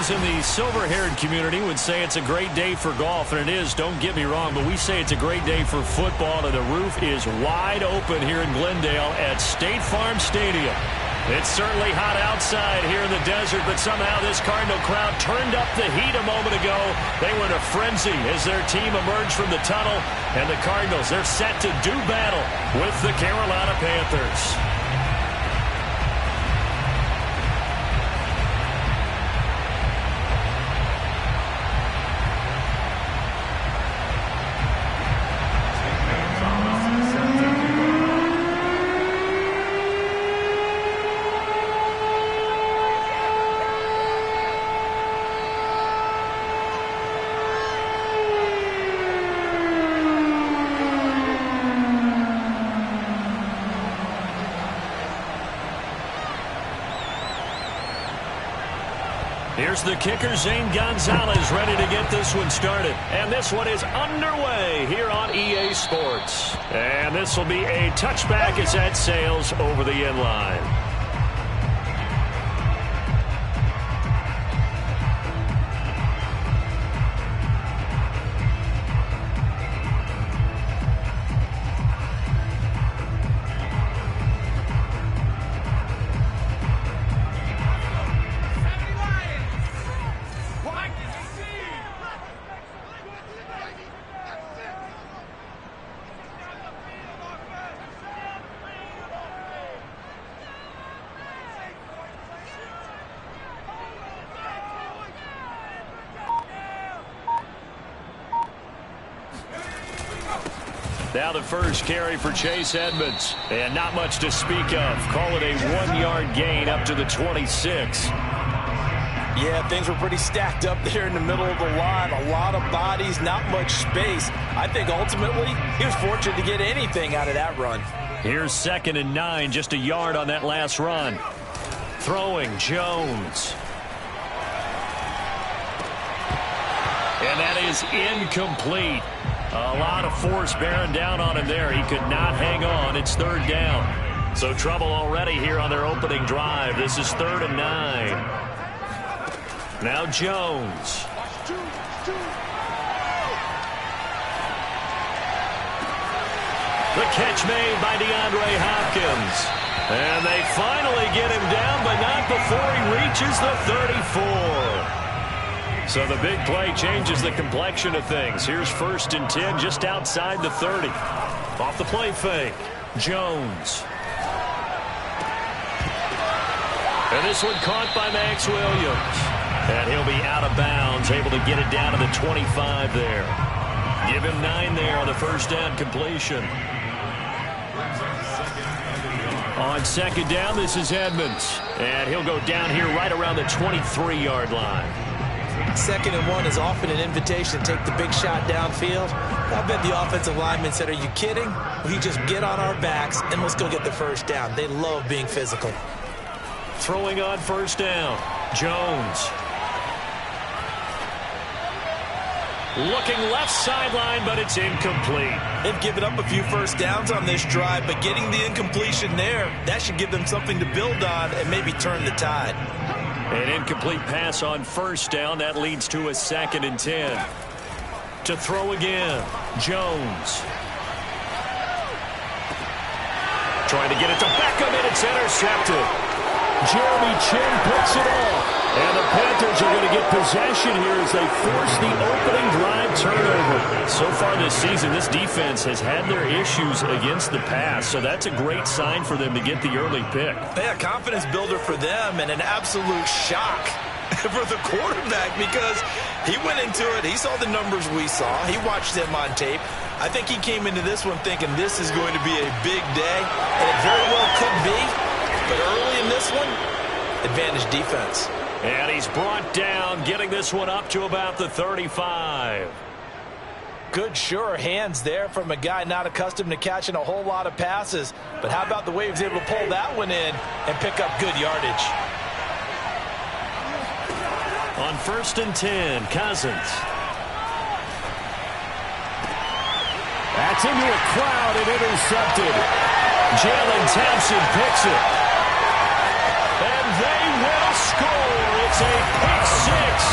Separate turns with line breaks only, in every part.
Those in the silver-haired community would say it's a great day for golf, and it is, don't get me wrong, but we say it's a great day for football, and the roof is wide open here in Glendale at State Farm Stadium. It's certainly hot outside here in the desert, but somehow this Cardinal crowd turned up the heat a moment ago. They were in a frenzy as their team emerged from the tunnel, and the Cardinals, they're set to do battle with the Carolina Panthers. Here's the kicker, Zane Gonzalez, ready to get this one started. And this one is underway here on EA Sports. And this will be a touchback as that sails over the end line. Now the first carry for Chase Edmonds. And not much to speak of. Call it a 1-yard gain up to the 26.
Yeah, things were pretty stacked up there in the middle of the line. A lot of bodies, not much space. I think ultimately he was fortunate to get anything out of that run.
Here's 2nd and 9, just a yard on that last run. Throwing, Jones. And that is incomplete. A lot of force bearing down on him there. He could not hang on. It's 3rd down. So trouble already here on their opening drive. This is 3rd and 9. Now Jones. The catch made by DeAndre Hopkins. And they finally get him down, but not before he reaches the 34. So the big play changes the complexion of things. Here's 1st and 10 just outside the 30. Off the play fake, Jones. And this one caught by Max Williams. And he'll be out of bounds, able to get it down to the 25 there. Give him 9 there on the first down completion. On 2nd down, this is Edmonds. And he'll go down here right around the 23-yard line.
2nd and 1 is often an invitation to take the big shot downfield. I bet the offensive lineman said, are you kidding? We just get on our backs and let's go get the first down. They love being physical.
Throwing on 1st down, Jones. Looking left sideline, but it's incomplete.
They've given up a few first downs on this drive, but getting the incompletion there, that should give them something to build on and maybe turn the tide.
An incomplete pass on 1st down. That leads to a 2nd and 10. To throw again, Jones. Trying to get it to Beckham, and it's intercepted. Jeremy Chin picks it off. And the Panthers are going to get possession here as they force the opening drive turnover. So far this season, this defense has had their issues against the pass, so that's a great sign for them to get the early pick.
Yeah, confidence builder for them and an absolute shock for the quarterback because he went into it. He saw the numbers we saw. He watched them on tape. I think he came into this one thinking this is going to be a big day, and it very well could be. But early in this one, advantage defense.
And he's brought down, getting this one up to about the 35.
Good, sure hands there from a guy not accustomed to catching a whole lot of passes. But how about the way he was able to pull that one in and pick up good yardage?
On 1st and 10, Cousins. That's into a crowd and intercepted. Jalen Thompson picks it. And they will score. It's a pick 6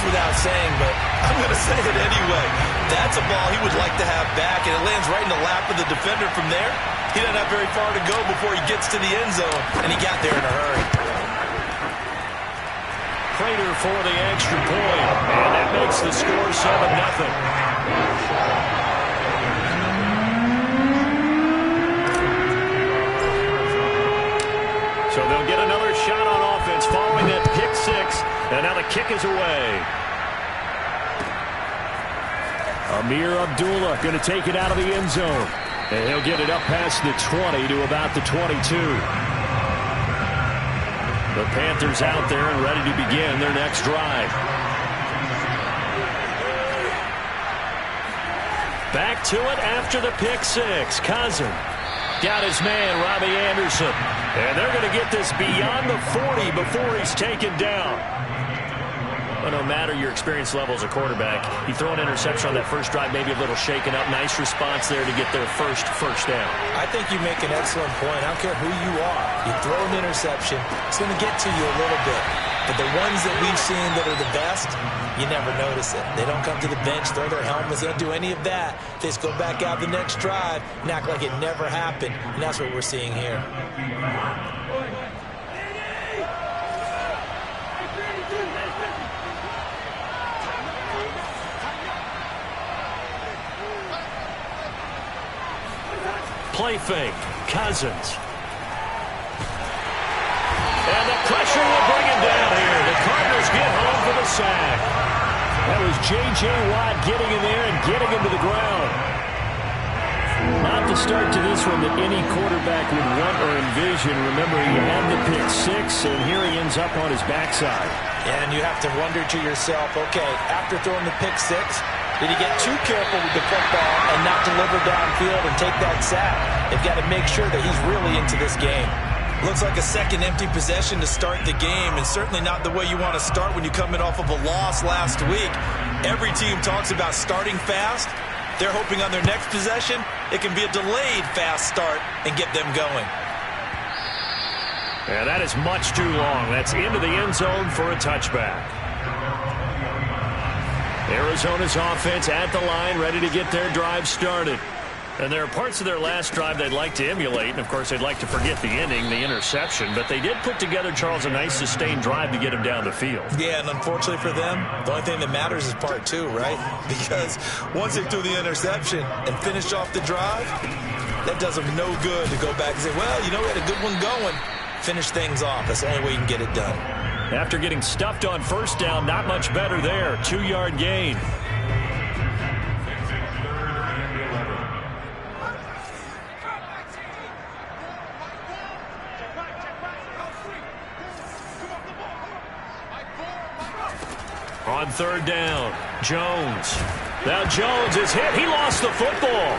goes without saying, but I'm going to say it anyway. That's a ball he would like to have back, and it lands right in the lap of the defender from there. He doesn't have very far to go before he gets to the end zone, and he got there in a hurry.
Prater for the extra point, and that makes the score 7-0. So they'll get another shot on offense following that pick six, and now the kick is away. Amir Abdullah going to take it out of the end zone, and he'll get it up past the 20 to about the 22. The Panthers out there and ready to begin their next drive. Back to it after the pick six. Cousin got his man, Robbie Anderson. And they're going to get this beyond the 40 before he's taken down. But no matter your experience level as a quarterback, you throw an interception on that first drive, maybe a little shaken up. Nice response there to get their first down.
I think you make an excellent point. I don't care who you are. You throw an interception, it's going to get to you a little bit. But the ones that we've seen that are the best, you never notice it. They don't come to the bench, throw their helmets. They don't do any of that. They just go back out the next drive and act like it never happened. And that's what we're seeing here.
Play fake. Cousins. And the pressure will bring him down here. The Cardinals get home for the sack. That was J.J. Watt getting in there and getting him to the ground. Not the start to this one that any quarterback would want or envision. Remember, he had the pick six, and here he ends up on his backside.
Yeah, and you have to wonder to yourself, okay, after throwing the pick six, did he get too careful with the football and not deliver downfield and take that sack? They've got to make sure that he's really into this game. Looks like a second empty possession to start the game, and certainly not the way you want to start when you're coming off of a loss last week. Every team talks about starting fast. They're hoping on their next possession, it can be a delayed fast start and get them going.
Yeah, that is much too long. That's into the end zone for a touchback. Arizona's offense at the line, ready to get their drive started. And there are parts of their last drive they'd like to emulate. And, of course, they'd like to forget the ending, the interception. But they did put together, Charles, a nice sustained drive to get him down the field.
Yeah, and unfortunately for them, the only thing that matters is part two, right? Because once they threw the interception and finished off the drive, that does them no good to go back and say, well, you know, we had a good one going. Finish things off. That's the only way you can get it done.
After getting stuffed on first down, not much better there. 2-yard gain. On third down, Jones. Now Jones is hit. He lost the football.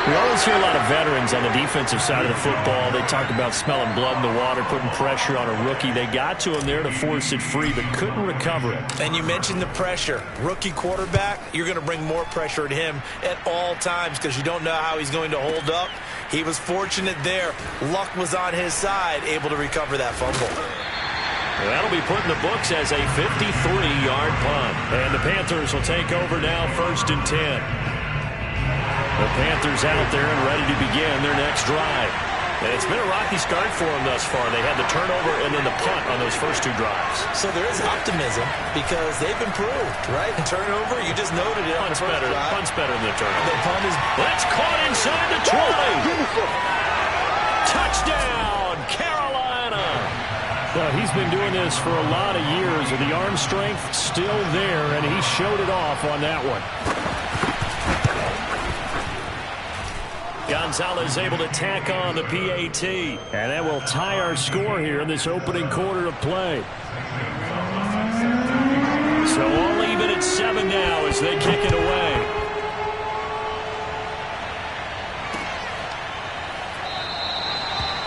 We always hear a lot of veterans on the defensive side of the football. They talk about smelling blood in the water, putting pressure on a rookie. They got to him there to force it free, but couldn't recover it.
And you mentioned the pressure. Rookie quarterback, you're going to bring more pressure at him at all times because you don't know how he's going to hold up. He was fortunate there. Luck was on his side, able to recover that fumble.
That'll be put in the books as a 53-yard punt. And the Panthers will take over now, 1st and 10. The Panthers out there and ready to begin their next drive. And it's been a rocky start for them thus far. They had the turnover and then the punt on those first two drives.
So there is optimism because they've improved, right? And turnover, you just noted it on the first drive.
Punt's better than the turnover.
The punt is...
That's caught inside the 20.
Beautiful.
Touchdown, Carolina. Well, he's been doing this for a lot of years, and the arm strength still there, and he showed it off on that one. Gonzalez able to tack on the PAT, and that will tie our score here in this opening quarter of play. So all even at 7 now as they kick it away.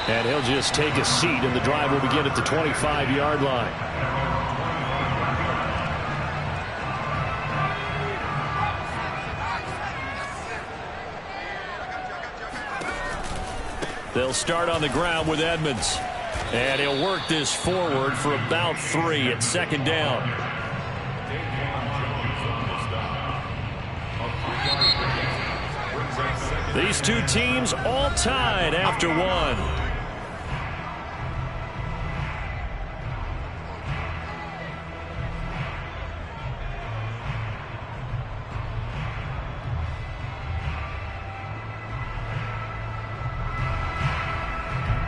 And he'll just take a seat, and the drive will begin at the 25-yard line. They'll start on the ground with Edmonds. And he'll work this forward for about 3 at second down. These two teams all tied after 1.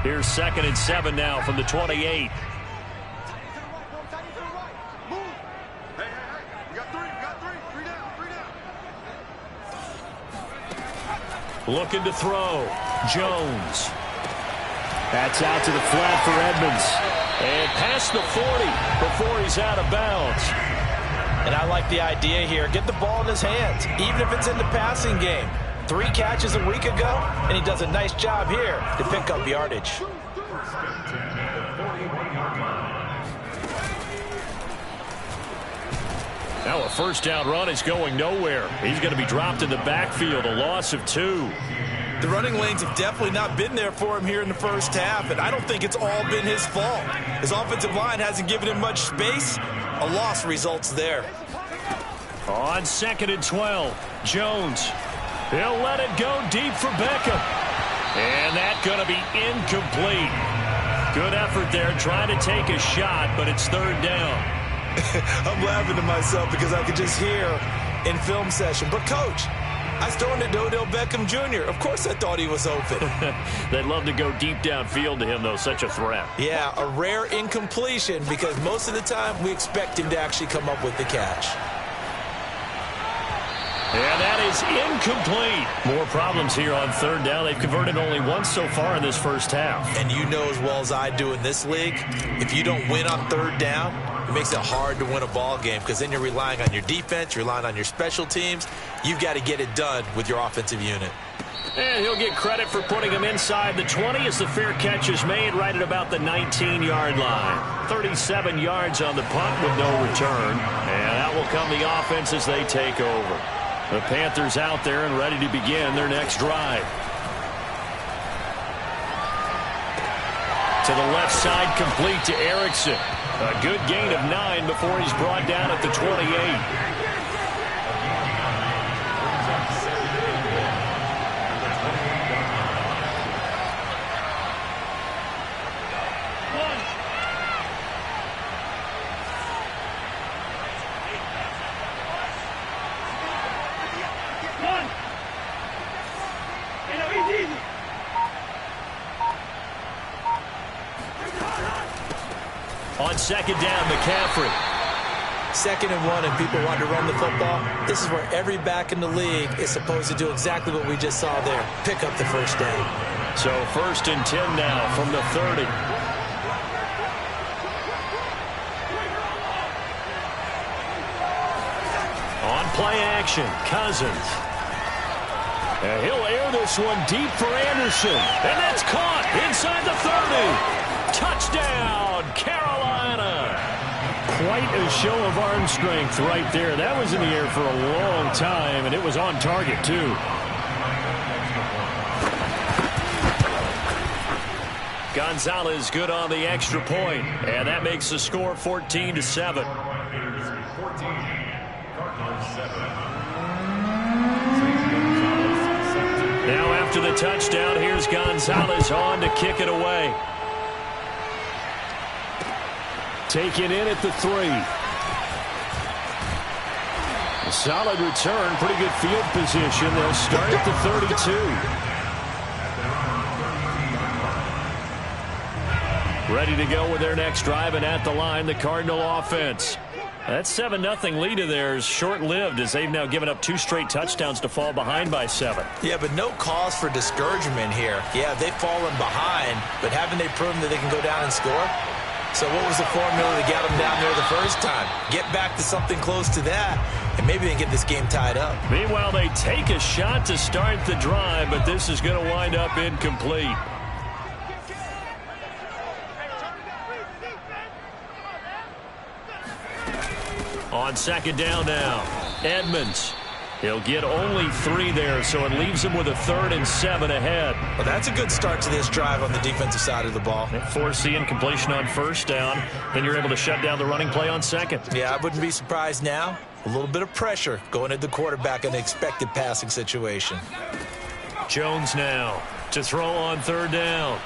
Here's 2nd and 7 now from the 28. Looking to throw. Jones. That's out to the flat for Edmonds. And past the 40 before he's out of bounds.
And I like the idea here. Get the ball in his hands, even if it's in the passing game. 3 catches a week ago, and he does a nice job here to pick up yardage.
Now a first down run is going nowhere. He's going to be dropped in the backfield, a loss of 2.
The running lanes have definitely not been there for him here in the first half, and I don't think it's all been his fault. His offensive line hasn't given him much space. A loss results there.
On 2nd and 12, Jones. He'll let it go deep for Beckham. And that's going to be incomplete. Good effort there trying to take a shot, but it's 3rd down.
I'm laughing to myself because I could just hear in film session. But, Coach, I was throwing to Odell Beckham Jr. Of course I thought he was open.
They'd love to go deep downfield to him, though. Such a threat.
Yeah, a rare incompletion because most of the time we expect him to actually come up with the catch.
And that is incomplete. More problems here on 3rd down. They've converted only once so far in this first half.
And you know as well as I do in this league, if you don't win on 3rd down, it makes it hard to win a ball game because then you're relying on your defense, you're relying on your special teams. You've got to get it done with your offensive unit.
And he'll get credit for putting him inside the 20 as the fair catch is made right at about the 19-yard line. 37 yards on the punt with no return. And that will come the offense as they take over. The Panthers out there and ready to begin their next drive. To the left side, complete to Erickson. A good gain of 9 before he's brought down at the 28. On 2nd down, McCaffrey.
2nd and 1, and people want to run the football. This is where every back in the league is supposed to do exactly what we just saw there. Pick up the first down.
So 1st and 10 now from the 30. On play action, Cousins. And he'll air this one deep for Anderson. And that's caught inside the 30. Touchdown, Carolina. Quite a show of arm strength right there. That was in the air for a long time, and it was on target, too. Gonzalez good on the extra point, and that makes the score 14-7. Now after the touchdown, here's Gonzalez on to kick it away. Taken in at the 3. A solid return, pretty good field position. They'll start at the 32. Ready to go with their next drive, and at the line, the Cardinal offense. That 7-0 lead of theirs short-lived as they've now given up 2 straight touchdowns to fall behind by 7.
Yeah, but no cause for discouragement here. Yeah, they've fallen behind, but haven't they proven that they can go down and score? So what was the formula to get them down there the first time? Get back to something close to that, and maybe they can get this game tied up.
Meanwhile, they take a shot to start the drive, but this is going to wind up incomplete. On 2nd down now, Edmonds. He'll get only 3 there, so it leaves him with a 3rd and 7 ahead.
Well, that's a good start to this drive on the defensive side of the ball.
Forcing completion on 1st down. Then you're able to shut down the running play on 2nd.
Yeah, I wouldn't be surprised now. A little bit of pressure going at the quarterback in an expected passing situation.
Jones now to throw on 3rd down.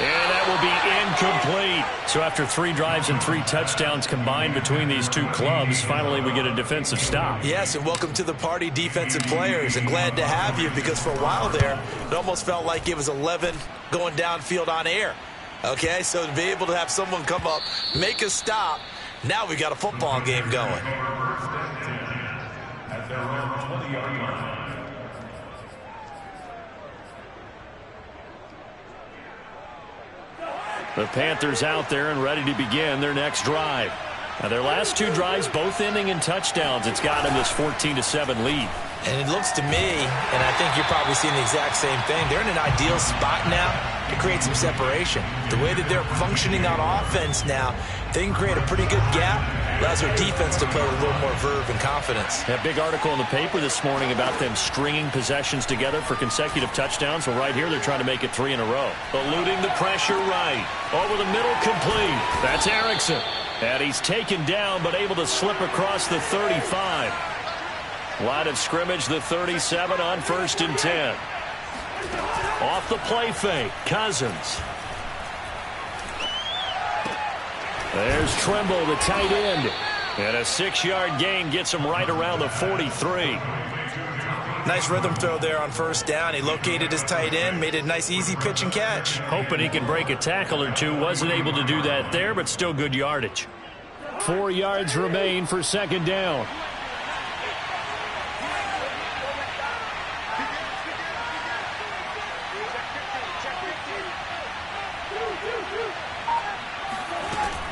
And that will be incomplete. So after 3 drives and 3 touchdowns combined between these two clubs, finally we get a defensive stop.
Yes, and welcome to the party, defensive players. And glad to have you, because for a while there, it almost felt like it was 11 going downfield on air. Okay, so to be able to have someone come up, make a stop, now we got a football game going.
The Panthers out there and ready to begin their next drive. Now, their last 2 drives, both ending in touchdowns. It's got them this 14-7 lead.
And it looks to me, and I think you're probably seeing the exact same thing, they're in an ideal spot now to create some separation. The way that they're functioning on offense now, they can create a pretty good gap. Allows their defense to play with a little more verve and confidence.
That big article in the paper this morning about them stringing possessions together for consecutive touchdowns. Well, right here, they're trying to make it 3 in a row. Eluding the pressure right. Over the middle, complete. That's Erickson. And he's taken down, but able to slip across the 35. Line of scrimmage, the 37 on 1st and 10. Off the play fake, Cousins. There's Trimble, the tight end. And a 6-yard gain gets him right around the 43.
Nice rhythm throw there on 1st down. He located his tight end, made it a nice easy pitch and catch.
Hoping he can break a tackle or 2. Wasn't able to do that there, but still good yardage. 4 yards remain for 2nd down.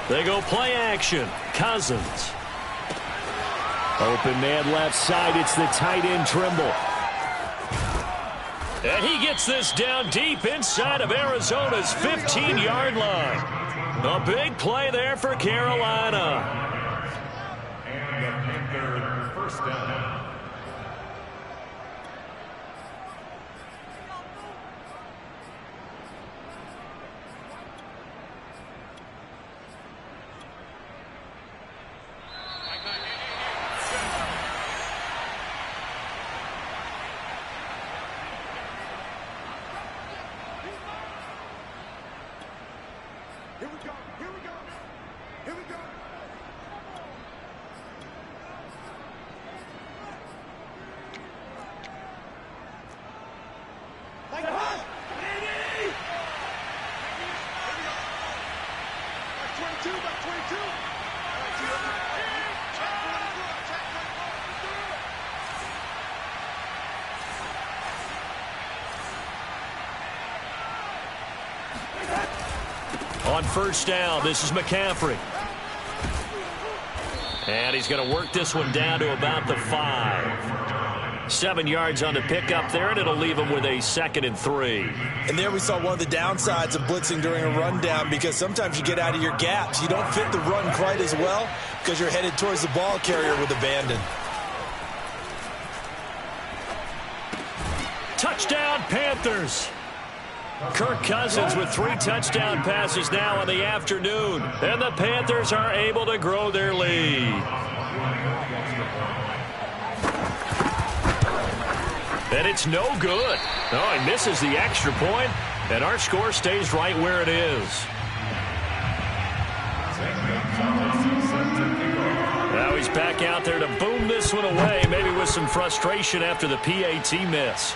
They go play action. Cousins. Open man left side. It's the tight end Trimble. And he gets this down deep inside of Arizona's 15-yard line. A big play there for Carolina.
And the Panther 1st down.
On 1st down, this is McCaffrey. And he's going to work this one down to about the 5. 7 yards on the pickup there, and it'll leave him with a 2nd and 3.
And there we saw one of the downsides of blitzing during a rundown, because sometimes you get out of your gaps. You don't fit the run quite as well because you're headed towards the ball carrier with abandon.
Touchdown, Panthers. Kirk Cousins with 3 touchdown passes now in the afternoon. And the Panthers are able to grow their lead. And it's no good. Oh, he misses the extra point, and our score stays right where it is. Now he's back out there to boom this one away, maybe with some frustration after the PAT miss.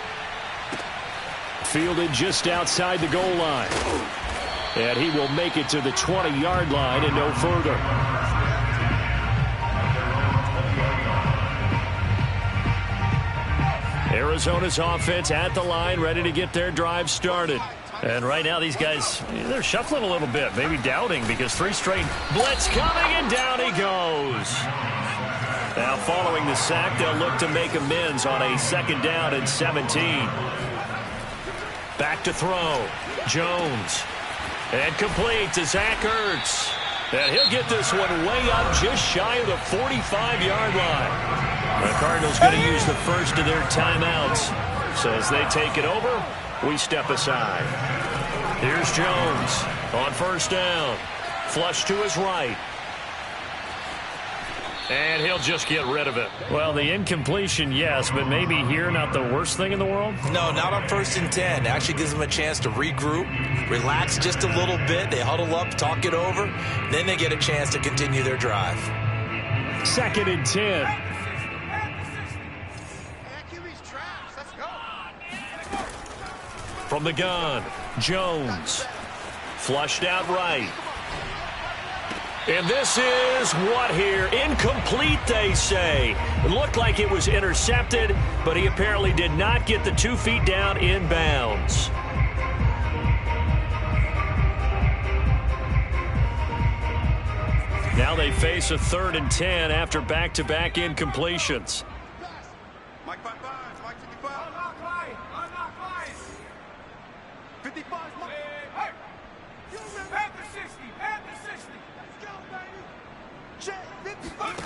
Fielded just outside the goal line. And he will make it to the 20-yard line and no further. Arizona's offense at the line, ready to get their drive started. And right now these guys, they're shuffling a little bit, maybe doubting, because 3 straight blitz coming, and down he goes. Now following the sack, they'll look to make amends on a 2nd down and 17. Back to throw. Jones. And complete to Zach Ertz. And he'll get this one way up just shy of the 45-yard line. The Cardinals going to use the first of their timeouts. So as they take it over, we step aside. Here's Jones on first down. Flush to his right. And he'll just get rid of it. Well, the incompletion, yes, but maybe here not the worst thing in the world?
No, not on 1st and 10. Actually gives them a chance to regroup, relax just a little bit. They huddle up, talk it over. Then they get a chance to continue their drive.
2nd and 10. From the gun, Jones. Flushed out right. And this is what here? Incomplete, they say. It looked like it was intercepted, but he apparently did not get the 2 feet down in bounds. Now they face a 3rd and 10 after back-to-back incompletions.
Mike 55, Mike 55. Unlock line, unlock line. 55, Mike. Hey, you remember? Panther 60, Panther 60. Let's go, baby. Check, 55.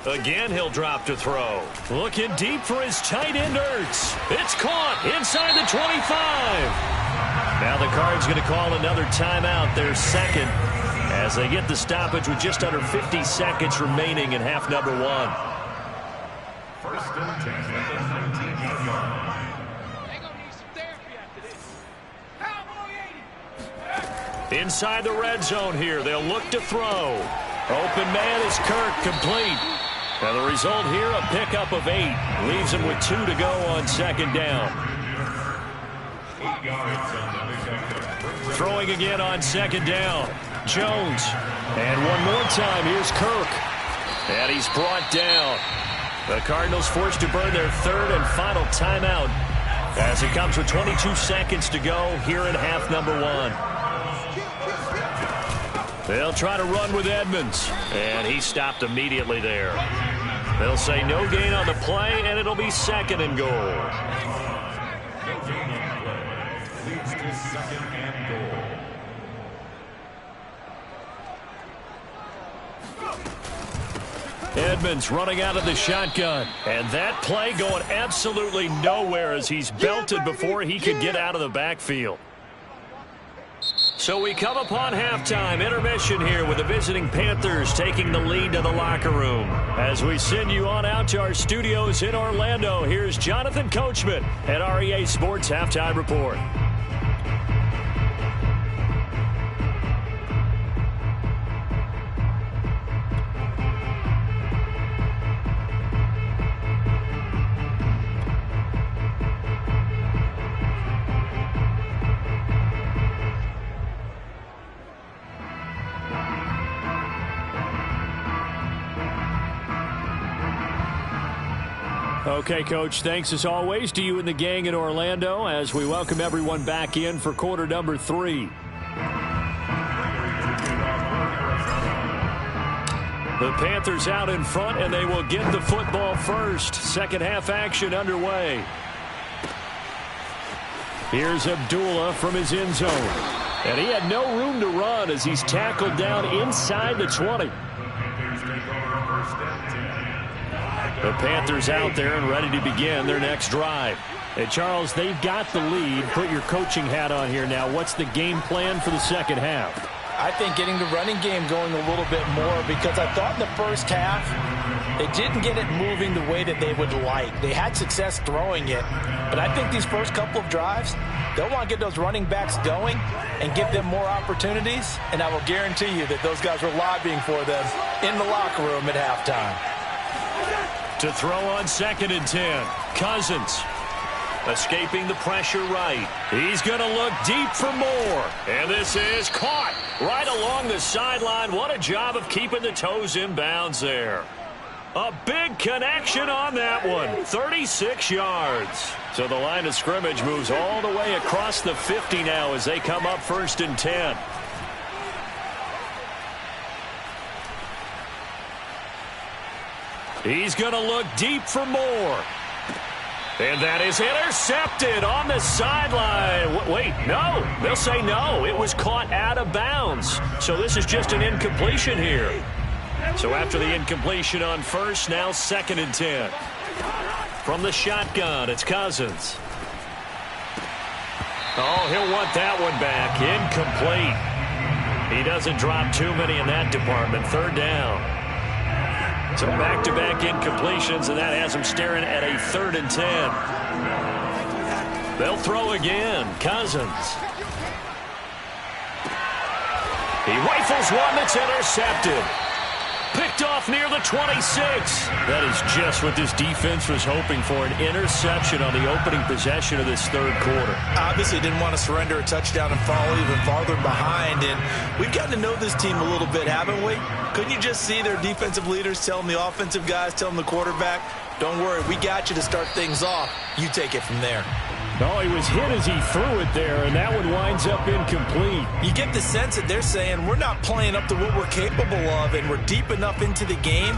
Again, he'll drop to throw. Looking deep for his tight end, Ertz. It's caught inside the 25. Now the Cards going to call another timeout, their second, as they get the stoppage with just under 50 seconds remaining in half number 1.
1st and 10 at the 19-yard line.
They're going to need some therapy after this. Cowboy 80.
Inside the red zone here, they'll look to throw. Open man is Kirk, complete. Now the result here, a pickup of 8. Leaves him with 2 to go on 2nd down.
8 yards on the pickup.
Throwing again on 2nd down. Jones. And one more time, here's Kirk. And he's brought down. The Cardinals forced to burn their 3rd and final timeout as it comes with 22 seconds to go here in half number 1. They'll try to run with Edmonds, and he stopped immediately there. They'll say no gain on the play, and it'll be 2nd and goal.
No gain on the play. Leads to 2nd and goal.
Edmonds running out of the shotgun. And that play going absolutely nowhere as he's belted before he could get out of the backfield. So we come upon halftime intermission here with the visiting Panthers taking the lead to the locker room. As we send you on out to our studios in Orlando, here's Jonathan Coachman at REA Sports Halftime Report. Okay, Coach, thanks as always to you and the gang in Orlando as we welcome everyone back in for quarter number 3. The Panthers out in front, and they will get the football first. Second half action underway. Here's Abdullah from his end zone. And he had no room to run as he's tackled down inside the 20. The Panthers out there and ready to begin their next drive. And Charles, they've got the lead. Put your coaching hat on here now. What's the game plan for the second half?
I think getting the running game going a little bit more, because I thought in the first half they didn't get it moving the way that they would like. They had success throwing it, but I think these first couple of drives, they'll want to get those running backs going and give them more opportunities, and I will guarantee you that those guys were lobbying for them in the locker room at halftime.
To throw on 2nd and 10, Cousins. Escaping the pressure right. He's going to look deep for more. And this is caught right along the sideline. What a job of keeping the toes in bounds there. A big connection on that one. 36 yards. So the line of scrimmage moves all the way across the 50 now as they come up 1st and 10. He's going to look deep for more. And that is intercepted on the sideline. Wait, no. They'll say no. It was caught out of bounds. So this is just an incompletion here. So after the incompletion on first, now 2nd and 10. From the shotgun, it's Cousins. Oh, he'll want that one back. Incomplete. He doesn't drop too many in that department. 3rd down. So back-to-back incompletions, and that has him staring at a 3rd and 10. They'll throw again. Cousins. He rifles one that's intercepted. Picked off near the 26. That is just what this defense was hoping for, an interception on the opening possession of this 3rd quarter.
Obviously didn't want to surrender a touchdown and fall even farther behind. And we've gotten to know this team a little bit, haven't we? Couldn't you just see their defensive leaders telling the offensive guys, telling the quarterback, don't worry, we got you to start things off. You take it from there.
Oh, he was hit as he threw it there, and that one winds up incomplete.
You get the sense that they're saying we're not playing up to what we're capable of, and we're deep enough into the game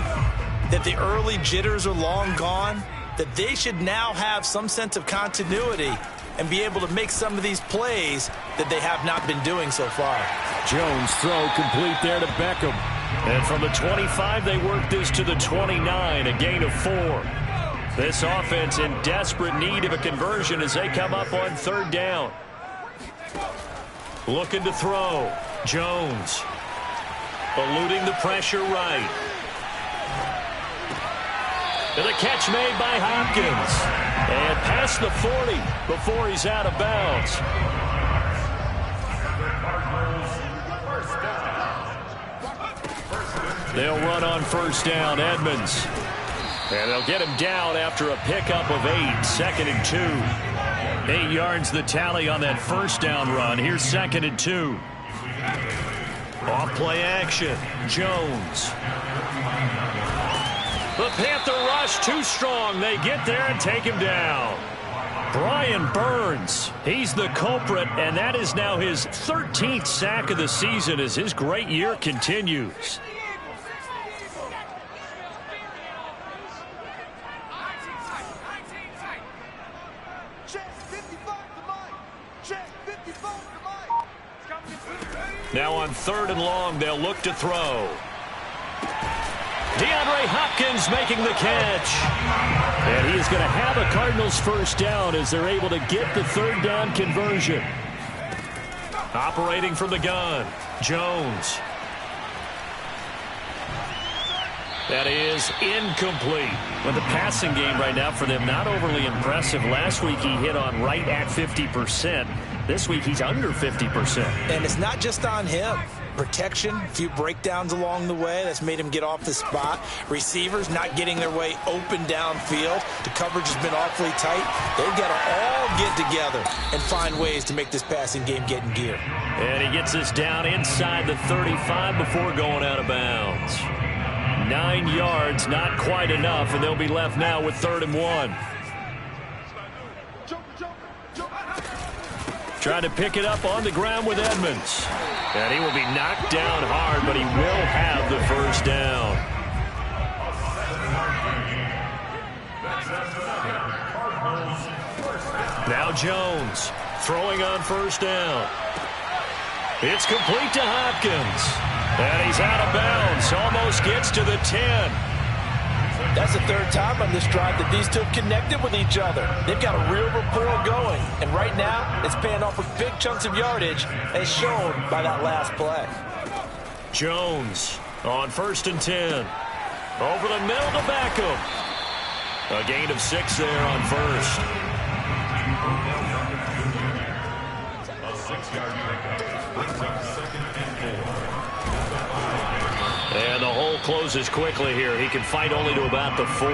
that the early jitters are long gone, that they should now have some sense of continuity and be able to make some of these plays that they have not been doing so far.
Jones throw complete there to Beckham. And from the 25, they work this to the 29, a gain of 4. This offense in desperate need of a conversion as they come up on 3rd down. Looking to throw. Jones. Eluding the pressure right. And the catch made by Hopkins. And past the 40 before he's out of bounds. They'll run on 1st down. Edmonds. And they'll get him down after a pickup of 8. 2nd and 2. 8 yards the tally on that 1st down run. Here's 2nd and 2. Off play action. Jones. The Panther rush too strong. They get there and take him down. Brian Burns, he's the culprit, and that is now his 13th sack of the season as his great year continues. Now on 3rd and long, they'll look to throw. DeAndre Hopkins making the catch. And he is going to have a Cardinals 1st down as they're able to get the 3rd down conversion. Operating from the gun, Jones. That is incomplete. But the passing game right now for them, not overly impressive. Last week he hit on right at 50%. This week he's under 50%. And it's not just on him. Protection, a few breakdowns along the way. That's made him get off the spot. Receivers not getting their way open downfield. The coverage has been awfully tight. They've got to all get together and find ways to make this passing game get in gear. And he gets this down inside the 35 before going out of bounds. 9 yards, not quite enough, and they'll be left now with 3rd and 1. Trying to pick it up on the ground with Edmonds. And he will be knocked down hard, but he will have the 1st down. Now Jones throwing on 1st down. It's complete to Hopkins. And he's out of bounds. Almost gets to the 10. That's the 3rd time on this drive that these two have connected with each other. They've got a real rapport going. And right now, it's paying off with big chunks of yardage, as shown by that last play. Jones on 1st and 10. Over the middle to Beckham. A gain of 6 there on 1st.
A 6-yard pickup brings up 2nd and 4.
And the hole closes quickly here. He can fight only to about the 4.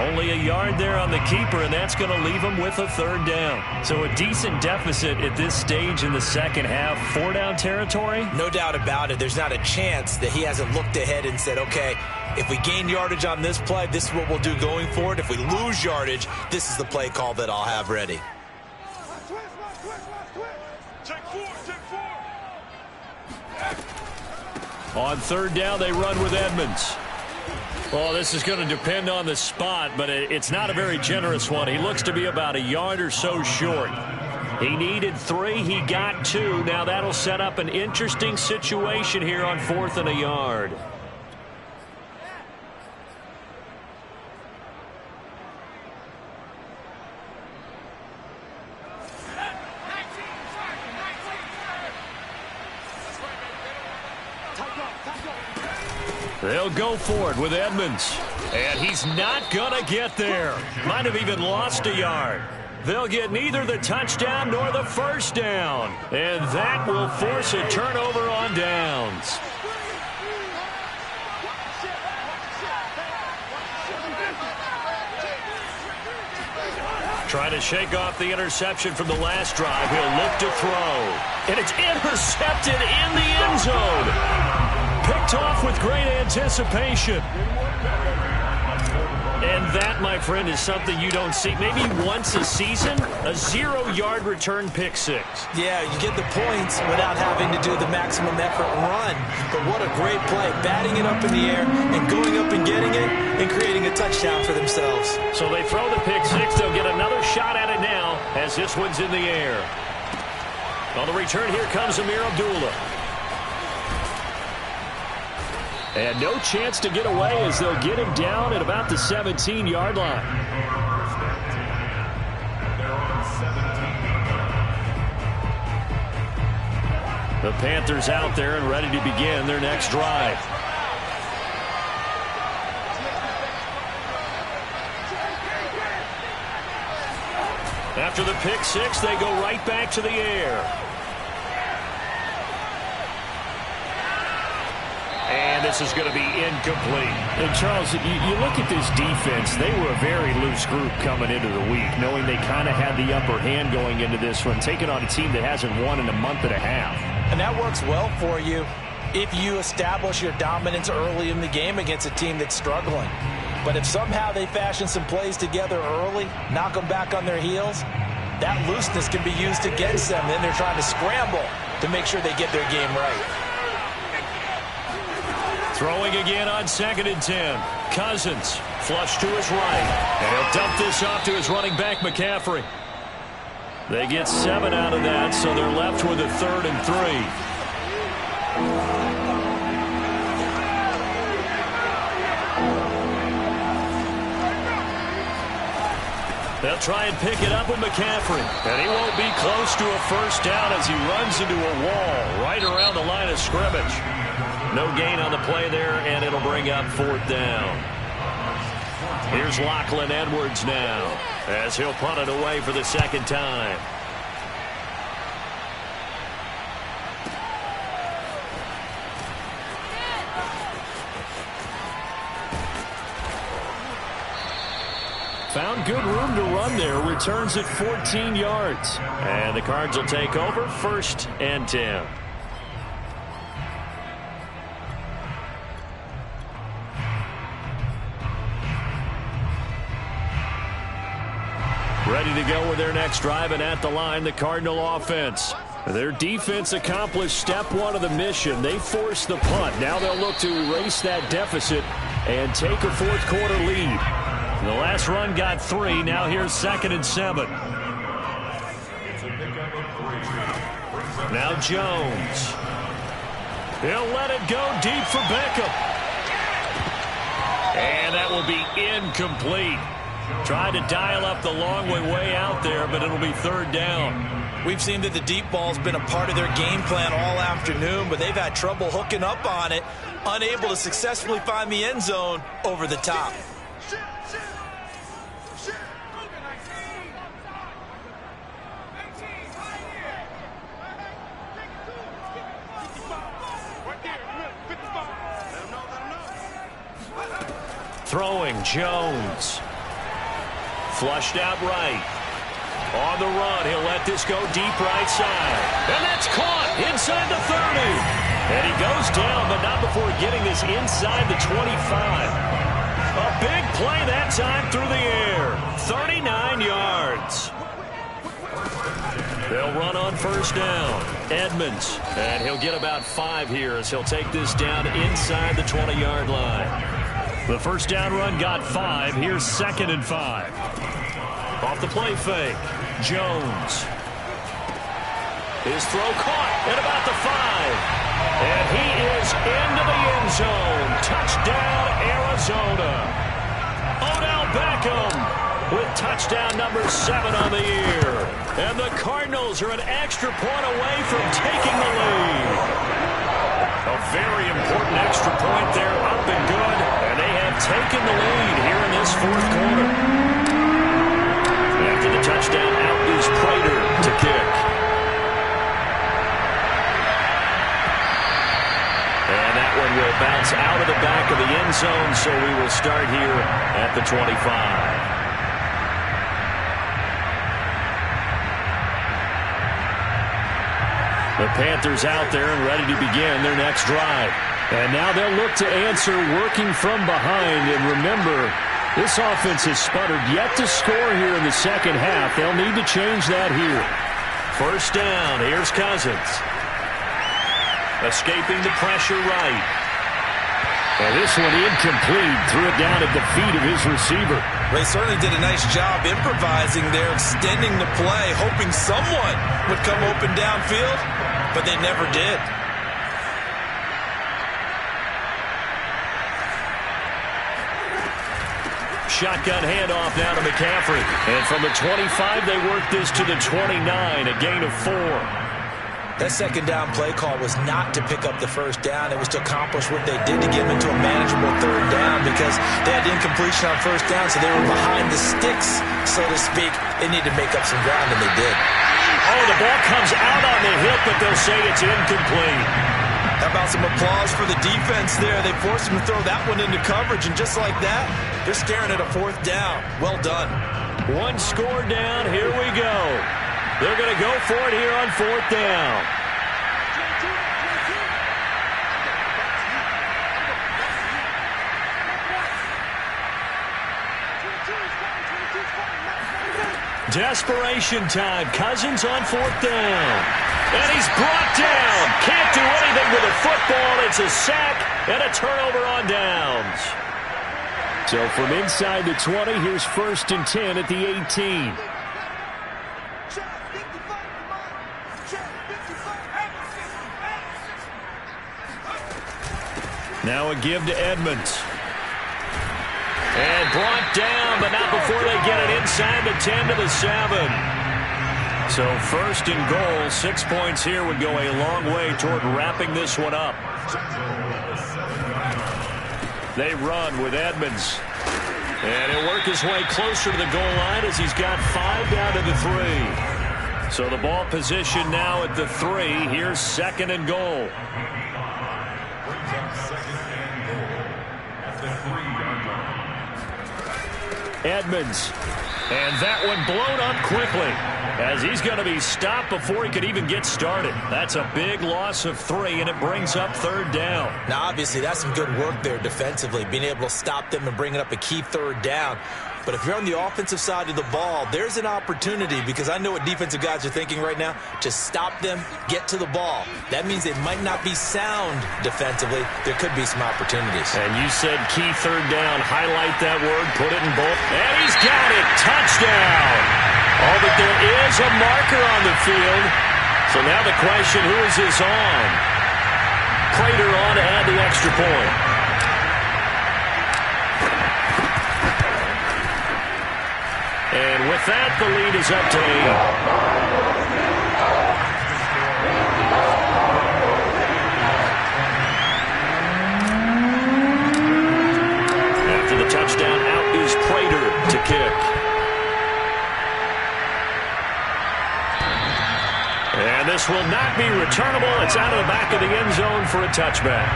Only a yard there on the keeper, and that's going to leave him with a 3rd down. So a decent deficit at this stage in the 2nd half. 4-down territory?
No doubt about it. There's not a chance that he hasn't looked ahead and said, okay, if we gain yardage on this play, this is what we'll do going forward. If we lose yardage, this is the play call that I'll have ready. On 3rd down, they run with Edmonds.
Well, this is going to depend on the spot, but it's not a very generous one. He looks to be about a yard or so short. He needed 3. He got 2. Now that'll set up an interesting situation here on 4th and a yard. They'll go for it with Edmonds. And he's not going to get there. Might have even lost a yard. They'll get neither the touchdown nor the first down. And that will force a turnover on downs. Trying to shake off the interception from the last drive. He'll look to throw. And it's intercepted in the end zone. Picked off with great anticipation. And that, my friend, is something you don't see maybe once a season. A 0-yard return pick 6.
Yeah, you get the points without having to do the maximum effort run. But what a great play. Batting it up in the air and going up and getting it and creating a touchdown for themselves.
So they throw the pick 6. They'll get another shot at it now as this one's in the air. On the return, here comes Amir Abdullah. And no chance to get away as they'll get him down at about the 17-yard line. The Panthers out there and ready to begin their next drive. After the pick 6, they go right back to the air. And this is going to be incomplete.
And Charles, you look at this defense, they were a very loose group coming into the week, knowing they kind of had the upper hand going into this one, taking on a team that hasn't won in a month and a half.
And that works well for you if you establish your dominance early in the game against a team that's struggling. But if somehow they fashion some plays together early, knock them back on their heels, that looseness can be used against them. Then they're trying to scramble to make sure they get their game right.
Throwing again on 2nd and 10. Cousins flush to his right. And he'll dump this off to his running back, McCaffrey. They get 7 out of that, so they're left with a 3rd and 3. They'll try and pick it up with McCaffrey. And he won't be close to a first down as he runs into a wall right around the line of scrimmage. No gain on the play there, and it'll bring up 4th down. Here's Lachlan Edwards now as he'll punt it away for the 2nd time. Found good room to run there. Returns at 14 yards. And the Cards will take over 1st and 10. Ready to go with their next drive, and at the line, the Cardinal offense. Their defense accomplished step 1 of the mission. They forced the punt. Now they'll look to erase that deficit and take a 4th quarter lead. The last run got 3. Now here's 2nd and 7. Now Jones. He'll let it go deep for Beckham. And that will be incomplete. Tried to dial up the long way out there, but it'll be 3rd down.
We've seen that the deep ball's been a part of their game plan all afternoon, but they've had trouble hooking up on it, unable to successfully find the end zone over the top.
Throwing, Jones. Flushed out right. On the run, he'll let this go deep right side. And that's caught inside the 30. And he goes down, but not before getting this inside the 25. A big play that time through the air. 39 yards. They'll run on 1st down. Edmonds. And he'll get about 5 here as he'll take this down inside the 20-yard line. The first down run got 5. Here's 2nd and 5. Off the play fake. Jones. His throw caught at about the 5. And he is into the end zone. Touchdown, Arizona. Odell Beckham with touchdown number 7 on the year. And the Cardinals are an extra point away from taking the lead. A very important extra point there, up and good. And they have taken the lead here in this 4th quarter. After the touchdown, out is Prater to kick. And that one will bounce out of the back of the end zone, so we will start here at the 25. The Panthers out there and ready to begin their next drive. And now they'll look to answer working from behind. And remember, this offense has sputtered yet to score here in the second half. They'll need to change that here. First down. Here's Cousins. Escaping the pressure right. And this one incomplete. Threw it down at the feet of his receiver.
They certainly did a nice job improvising there, extending the play, hoping someone would come open downfield, but they never did.
Shotgun handoff now to McCaffrey. And from the 25, they work this to the 29, a gain of 4.
That second down play call was not to pick up the first down. It was to accomplish what they did to get them into a manageable third down because they had incompletion on first down, so they were behind the sticks, so to speak. They needed to make up some ground, and they did.
Oh, the ball comes out on the hip, but they'll say it's incomplete.
How about some applause for the defense there? They forced him to throw that one into coverage, and just like that, they're staring at a 4th down. Well done.
One score down. Here we go. They're going to go for it here on 4th down. Desperation time. Cousins on 4th down. And he's brought down. Can't do anything with a football. It's a sack and a turnover on downs. So from inside the 20, here's 1st and 10 at the 18. Now a give to Edmonds. And brought down, but not before they get it inside the 10 to the 7. So 1st and goal, 6 points here would go a long way toward wrapping this one up. They run with Edmonds. And he'll work his way closer to the goal line as he's got 5 down to the 3. So the ball position now at the 3. Here's 2nd and goal. Edmonds. And that one blown up quickly as he's going to be stopped before he could even get started. That's a big loss of 3, and it brings up 3rd down.
Now, obviously, that's some good work there defensively, being able to stop them and bringing up a key 3rd down. But if you're on the offensive side of the ball, there's an opportunity, because I know what defensive guys are thinking right now, to stop them, get to the ball. That means they might not be sound defensively. There could be some opportunities.
And you said key 3rd down. Highlight that word. Put it in bold. And he's got it. Touchdown. Oh, but there is a marker on the field. So now the question, who is this on? Prater on to add the extra point. And with that, the lead is up to 8. After the touchdown, out is Prater to kick. And this will not be returnable. It's out of the back of the end zone for a touchback.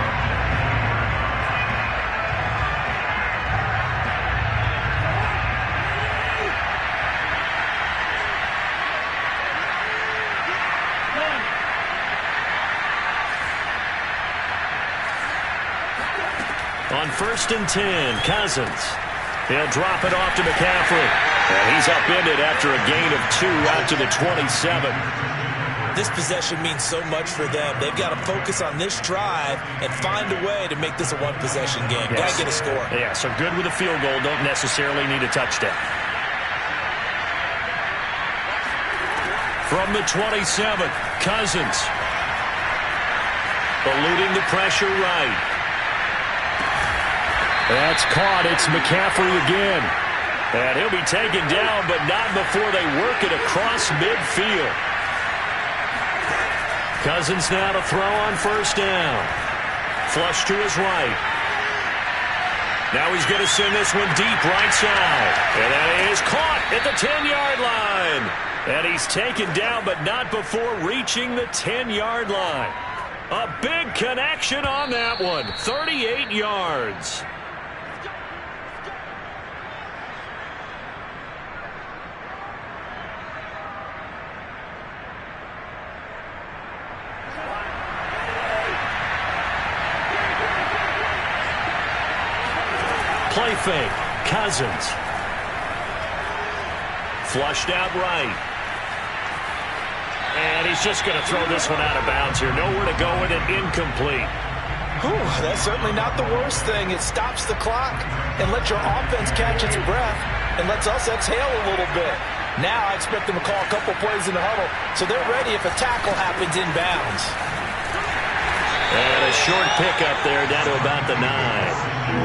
On 1st and 10, Cousins. He'll drop it off to McCaffrey. And he's upended after a gain of 2 out to the 27.
this possession means so much for them. They've got to focus on this drive and find a way to make this a one-possession game.
Yes.
Got to get a score.
Yeah, so good with a field goal. Don't necessarily need a touchdown.
From the 27, Cousins. Eluding the pressure right.
That's caught. It's McCaffrey again.
And he'll be taken down, but not before they work it across midfield. Cousins now to throw on first down. Flush to his right. Now he's going to send this one deep right side. And that is caught at the 10-yard line. And he's taken down, but not before reaching the 10-yard line. A big connection on that one. 38 yards. Play fake. Cousins. Flushed out right. And he's just going to throw this one out of bounds here. Nowhere to go with it. Incomplete.
Whew, that's certainly not the worst thing. It stops the clock and lets your offense catch its breath and lets us exhale a little bit. Now I expect them to call a couple plays in the huddle so they're ready if a tackle happens inbounds.
And a short pickup there down to about the 9.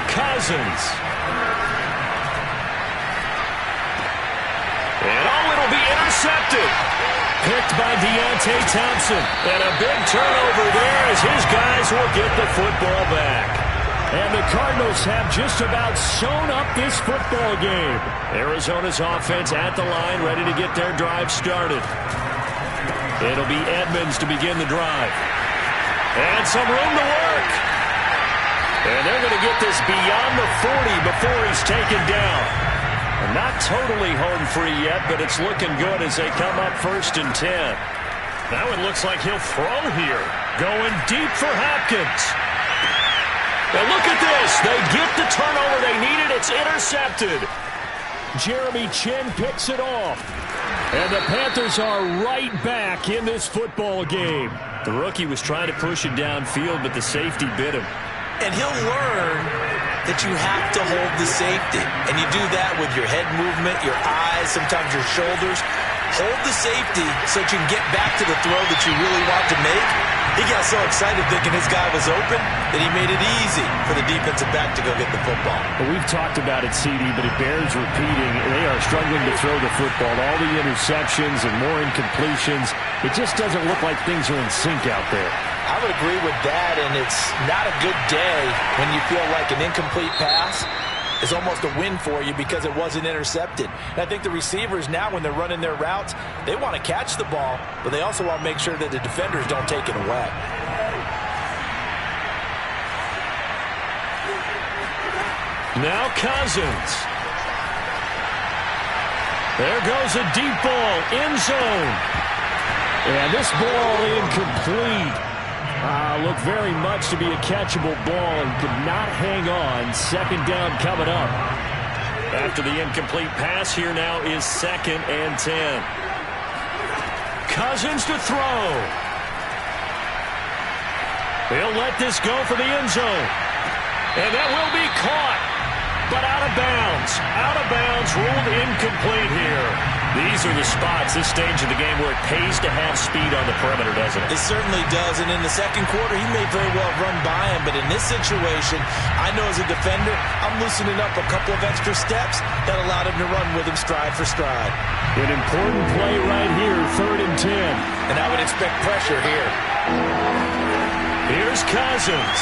Cousins. And it'll be intercepted. Picked by Deontay Thompson. And a big turnover there as his guys will get the football back. And the Cardinals have just about sewn up this football game. Arizona's offense at the line, ready to get their drive started. It'll be Edmonds to begin the drive. And some room to work. And they're going to get this beyond the 40 before he's taken down. And not totally home free yet, but it's looking good as they come up 1st and 10. Now it looks like he'll throw here. Going deep for Hopkins. And look at this. They get the turnover they needed. It's intercepted. Jeremy Chin picks it off. And the Panthers are right back in this football game. The rookie was trying to push it downfield, but the safety bit him.
And he'll learn that you have to hold the safety. And you do that with your head movement, your eyes, sometimes your shoulders. Hold the safety so that you can get back to the throw that you really want to make. He got so excited thinking his guy was open that he made it easy for the defensive back to go get the football.
Well, we've talked about it, CD, but it bears repeating. They are struggling to throw the football. All the interceptions and more incompletions. It just doesn't look like things are in sync out there.
I would agree with that, and it's not a good day when you feel like an incomplete pass is almost a win for you because it wasn't intercepted. And I think the receivers now, when they're running their routes, they want to catch the ball, but they also want to make sure that the defenders don't take it away.
Now Cousins. There goes a deep ball, end zone.
And this ball incomplete. Looked very much to be a catchable ball and could not hang on. Second down coming up.
After the incomplete pass, here now is 2nd and 10. Cousins to throw. He'll let this go for the end zone. And that will be caught. But out of bounds. Out of bounds, ruled incomplete here. These are the spots, this stage of the game, where it pays to have speed on the perimeter, doesn't it?
It certainly does, and in the second quarter, he may very well run by him, but in this situation, I know as a defender, I'm loosening up a couple of extra steps that allowed him to run with him stride for stride.
An important play right here, 3rd and 10.
And I would expect pressure here.
Here's Cousins.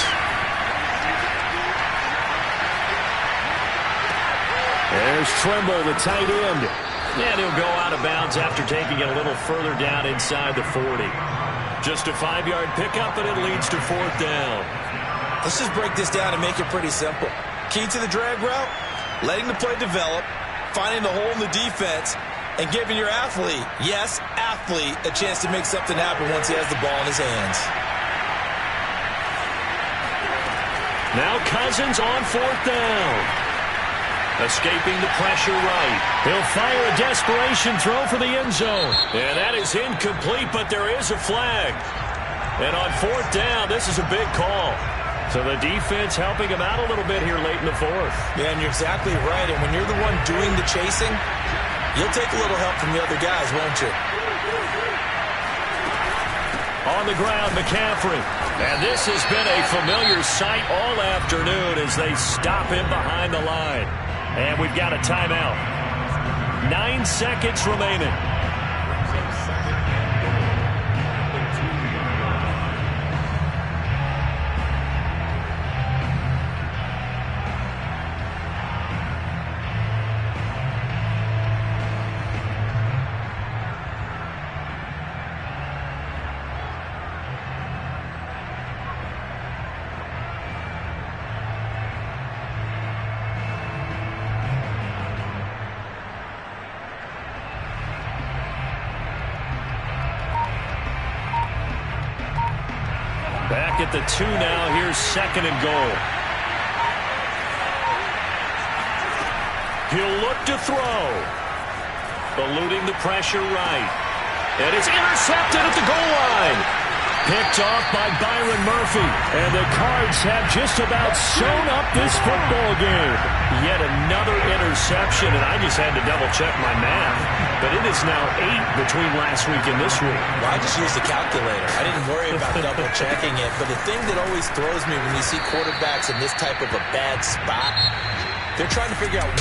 There's Trimble, the tight end.
And he'll go out of bounds after taking it a little further down inside the 40. Just a 5-yard pickup, and it leads to 4th down.
Let's just break this down and make it pretty simple. Key to the drag route, letting the play develop, finding the hole in the defense, and giving your athlete, yes, athlete, a chance to make something happen once he has the ball in his hands.
Now Cousins on 4th down. Escaping the pressure right. He'll fire a desperation throw for the end zone. And that is incomplete, but there is a flag. And on 4th down, this is a big call. So the defense helping him out a little bit here late in the 4th.
Yeah, and you're exactly right. And when you're the one doing the chasing, you'll take a little help from the other guys, won't you?
On the ground, McCaffrey. And this has been a familiar sight all afternoon as they stop him behind the line. And we've got a timeout. 9 seconds remaining. Back at the 2 now. Here's 2nd and goal. He'll look to throw. Eluding the pressure right. And it's intercepted at the goal line. Picked off by Byron Murphy. And the Cards have just about sewn up this football game. Yet another interception, and I just had to double-check my math. But it is now 8 between last week and this week.
Well, I just used the calculator. I didn't worry about double-checking it. But the thing that always throws me when you see quarterbacks in this type of a bad spot, they're trying to figure out